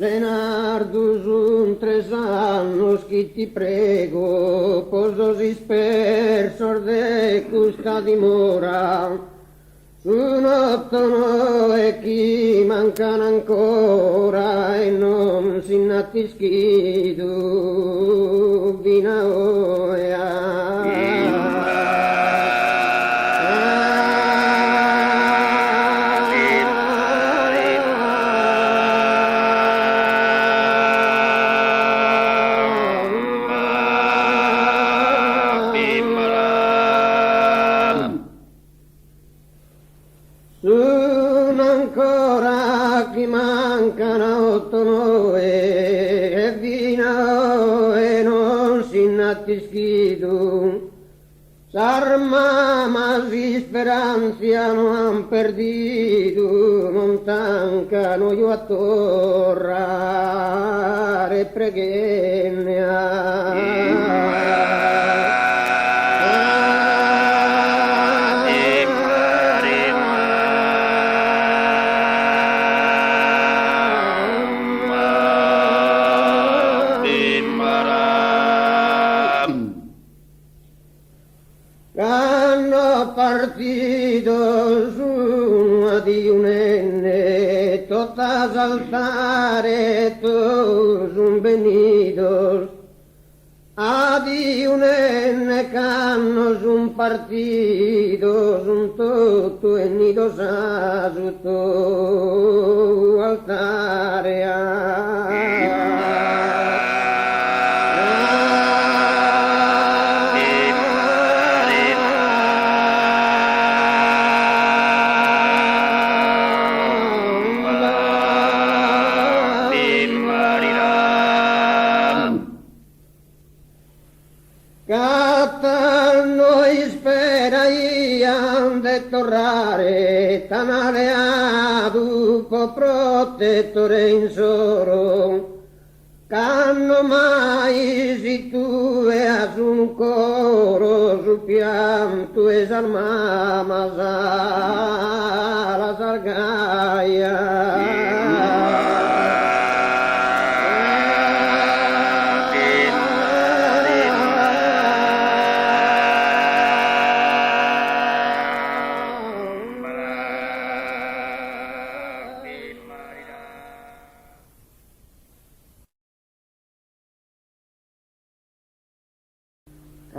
Leonardo, son 3 anni che ti prego, pososi sperso de questa dimora. Sono 8 9 che mancano ancora e non si nattischido vina sono ancora che mancano 8 9 e vino e non si nattischido. S'arma ma si speranzia non han perdido, non tancano io a torrare hanno partito su di un enne, tutta saltare tu son venidos, di un enne c'hanno son partito, son tutto e nido sa sotto altare noi speriamo di tornare tanare ad un po' protettore in soro, c'hanno mai si tu e a un coro su pianto e salmama la sargaia.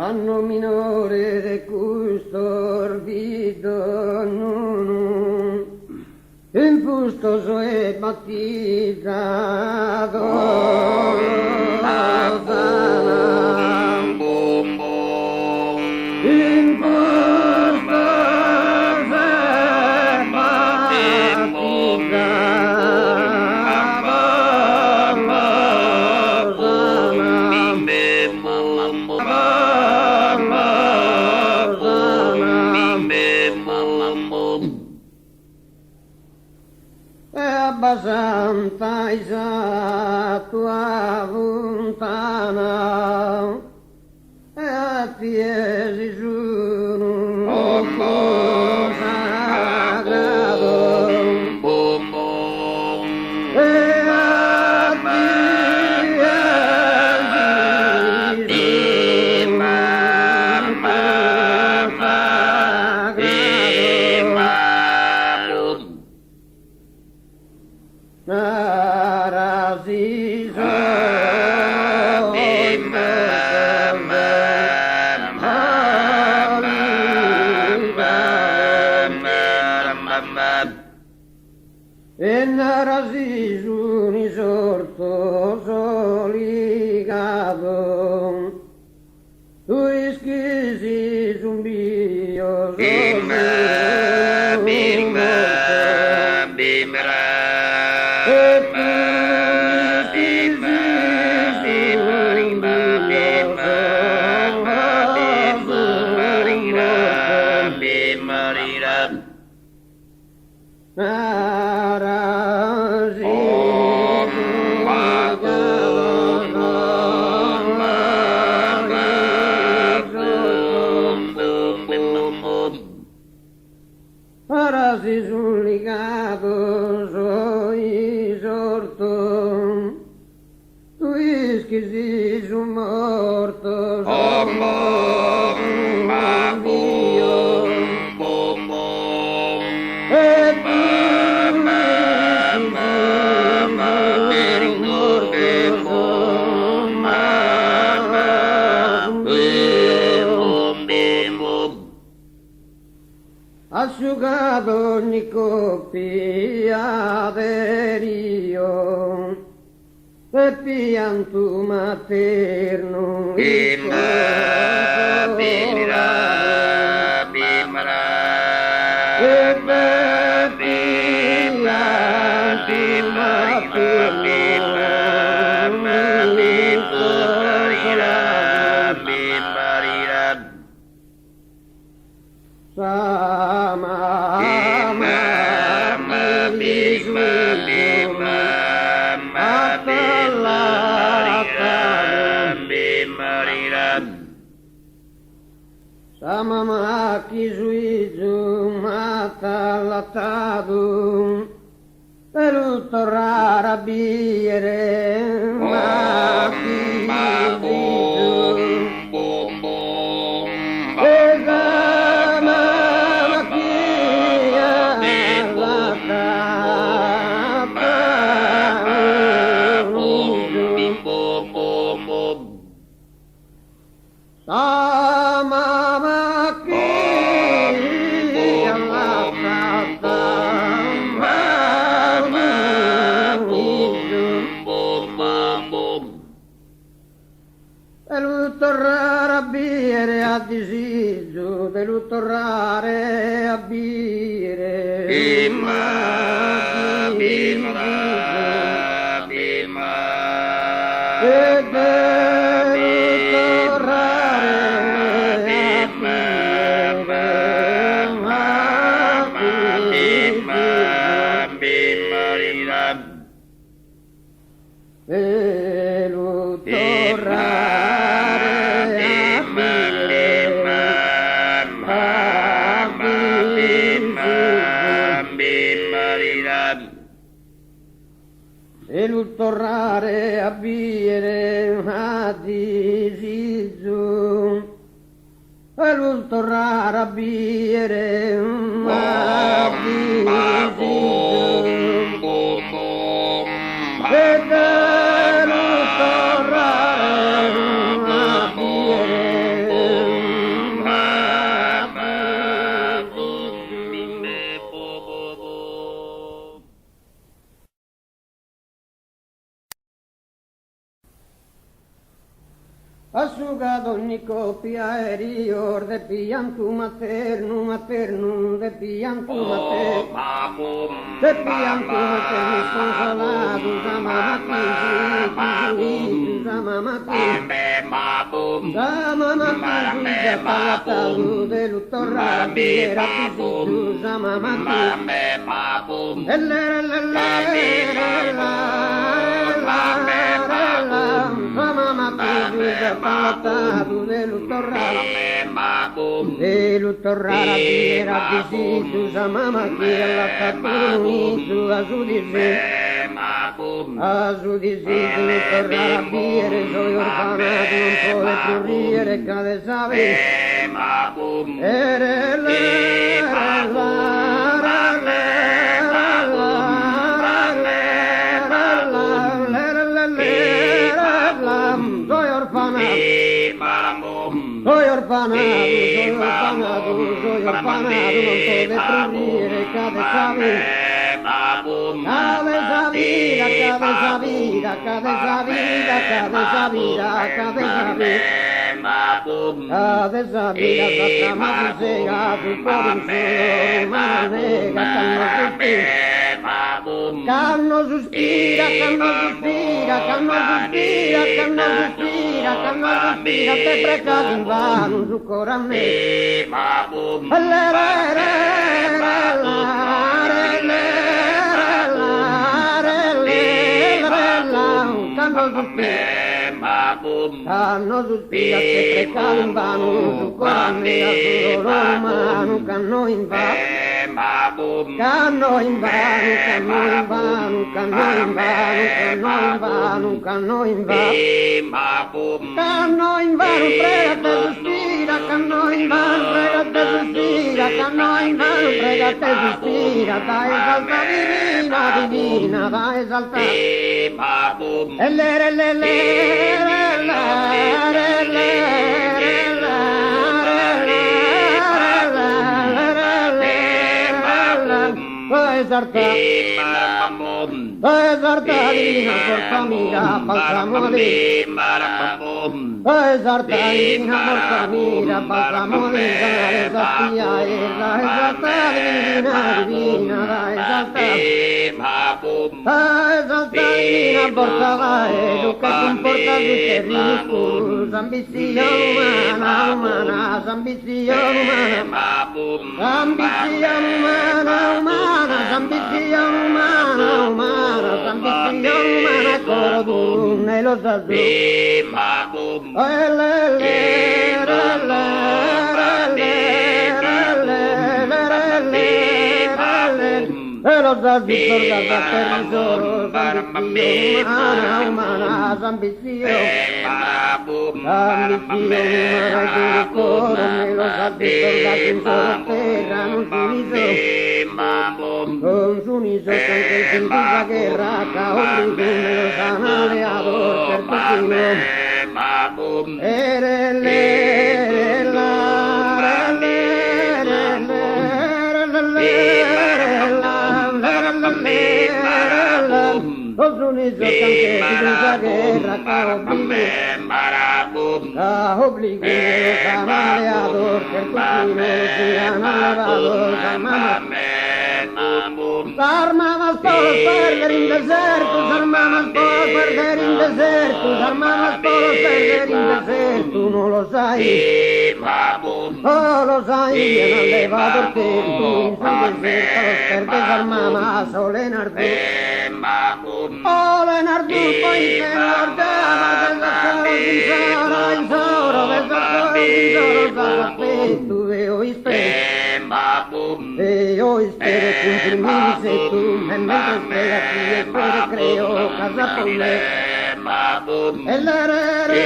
Anno minore de questo orbido non impustoso e battizzato abbastanza esatto a lontana e a piedi sono sagrato e a piedi e narasi su un sorto soligato tu ischisi su un bio narasi que si son mortos, Bom, bom, ba, bom, bom, bom. e Ma, ma, ma, ma, beringo, bembo, ma, ma, bem, bem, bom. asciugato ogni coppia del rio, e pianto materno Bimba, bimira, bimara, bimba, bimba, bimba, bimba, bimba, sama sama maki juízo mata latado pelo torrar a biere maki torrare a bere a disagio, devo tornare a bere. Bimba, bimba, bimba, e devo tornare devo tornare a bere a disagio, devo tornare a bere a disagio. E devo tornare a asciugato ogni coppia rio de pianto materno, materno, de pianto materno, de pianto materno sconsolato, sama matisi, sama matisi, sama matisi, palatato, de luttorra, biera tisitu, sama matisi, palatato, de luttorra, biera tisitu, sama matisi, lattato, a giudice. A giudice di tornare a bere, sono orfanato, non può più ridere, cade savi. Soy orfanato, non può più ridere, cade savi. Cabeza vida, cabeza vida, cabeza vida, cabeza vida, cabeza vida. Cabeza vida, sacra matusega, tu porum manega, canno suspira, canno suspira, canno suspira, canno suspira, canno suspira, te precavi in vano su cora a me. Canno suspira, te precavi in vano su cora a me, a loro mano, canno in vano. Canno in vano, canno in vano, canno in vano, canno in vano, canno in vano. Canno in vano, prega te sospira, canno in vano, prega te sospira, canno in vano, prega te sospira, dai esalta divina, divina, dai esalta. Esalta divina, forza mia, balsamo di. Esalta divina, forza mia, balsamo di. Esaltia, esalta divina, divina, esalta. Esalta divina, forza vai, lo che comporta tutte ridicolo, ambizione umana, umana, ambizione umana. Ambizione umana, umana, ambizione umana, umana, ambizione umana, coro d'un e lo sa tu. E lo sa tu, sorda per tesoro, ambizione umana, umana, ambizione. Ambizione umana, coro, me lo sa tu, sorda in solo terra, non con su niso anche il sentiva guerra caoli me lo sana leado certino con su niso anche il sentiva guerra caoli obbligo me lo sana leado certino siano levado mamma s'armava solo perdere in deserto, s'armava solo perdere in deserto, s'armava solo perdere in deserto, non lo sai? Oh, lo sai, viene allevato il tempo, in San deserto, lo sperde s'armava solo Lenardù. Oh, Lenardù, poi se lo ordava, del solo in solo, del solo in solo, aspetto, e ho ispetto. E io spero complimenti se tu me mentre spiega chi e spero creo casa con me e la re re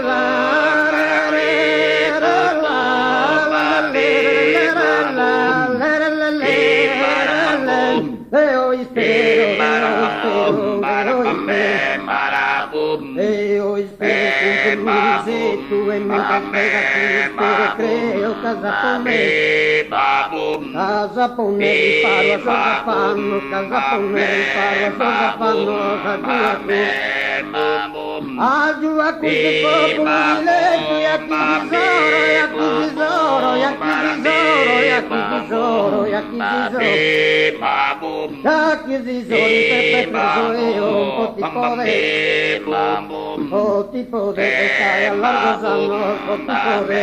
la re re la la le e io spero e io spero complimenti se tu e mentre spiega chi e spero creo casa con me. Casa ponne riparo a cosa fanno, casa ponne riparo a cosa fanno, giù a questi popoli leggi, a chi tesoro, e a chi tesoro, e a chi tesoro, e a chi tesoro, e a chi tesoro. Da chi tesori per preso io un po' tipo de che stai a largo sanno, un po' tipo de.